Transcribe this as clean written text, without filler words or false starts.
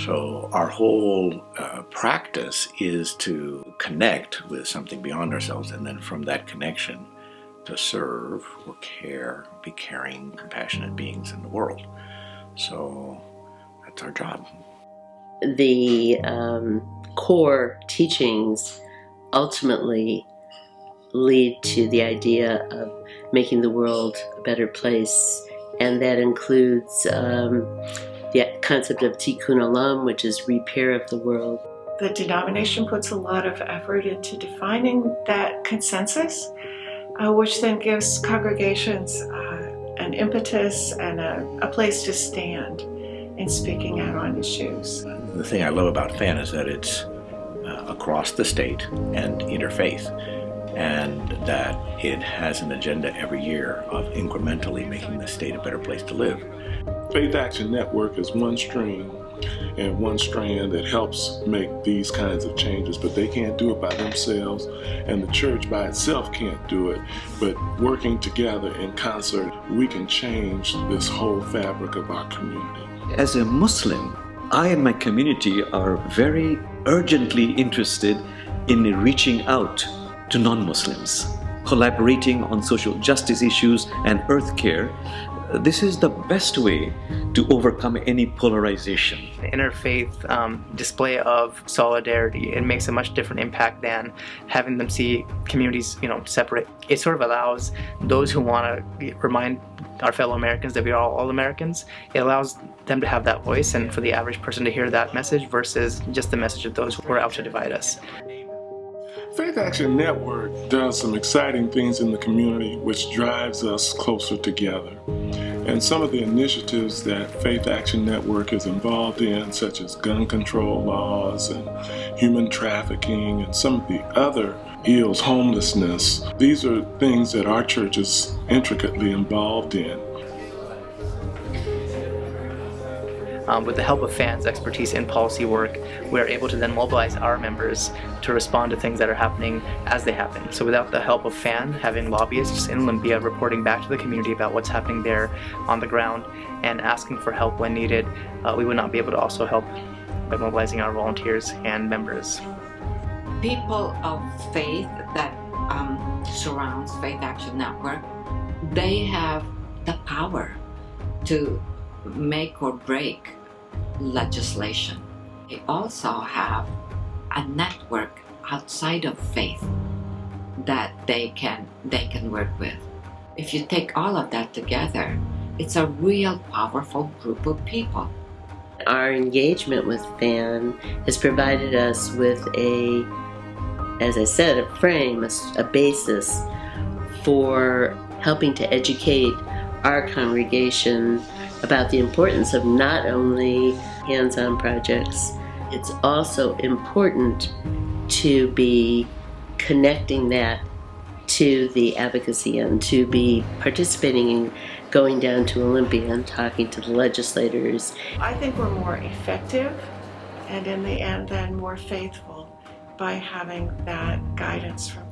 So our whole practice is to connect with something beyond ourselves, and then from that connection to serve or care, be caring, compassionate beings in the world. So that's our job. The core teachings ultimately lead to the idea of making the world a better place, and that includes the concept of tikkun olam, which is repair of the world. The denomination puts a lot of effort into defining that consensus, which then gives congregations an impetus and a place to stand in speaking out on issues. The thing I love about FAN is that it's across the state and interfaith, and that it has an agenda every year of incrementally making the state a better place to live. Faith Action Network is one stream and one strand that helps make these kinds of changes, but they can't do it by themselves, and the church by itself can't do it. But working together in concert, we can change this whole fabric of our community. As a Muslim, I and my community are very urgently interested in reaching out to non-Muslims, collaborating on social justice issues and earth care. This is the best way to overcome any polarization. The interfaith display of solidarity, it makes a much different impact than having them see communities, separate. It sort of allows those who want to remind our fellow Americans that we are all Americans, it allows them to have that voice, and for the average person to hear that message versus just the message of those who are out to divide us. Faith Action Network does some exciting things in the community which drives us closer together. And some of the initiatives that Faith Action Network is involved in, such as gun control laws and human trafficking and some of the other ills, homelessness, these are things that our church is intricately involved in. With the help of FAN's expertise in policy work, we're able to then mobilize our members to respond to things that are happening as they happen. So without the help of FAN, having lobbyists in Olympia reporting back to the community about what's happening there on the ground and asking for help when needed, we would not be able to also help by mobilizing our volunteers and members. People of faith that surrounds Faith Action Network, they have the power to make or break legislation. They also have a network outside of faith that they can work with. If you take all of that together, it's a real powerful group of people. Our engagement with FAN has provided us with as I said, a frame, a basis for helping to educate our congregation about the importance of not only hands-on projects, it's also important to be connecting that to the advocacy and to be participating in going down to Olympia and talking to the legislators. I think we're more effective and in the end then more faithful by having that guidance from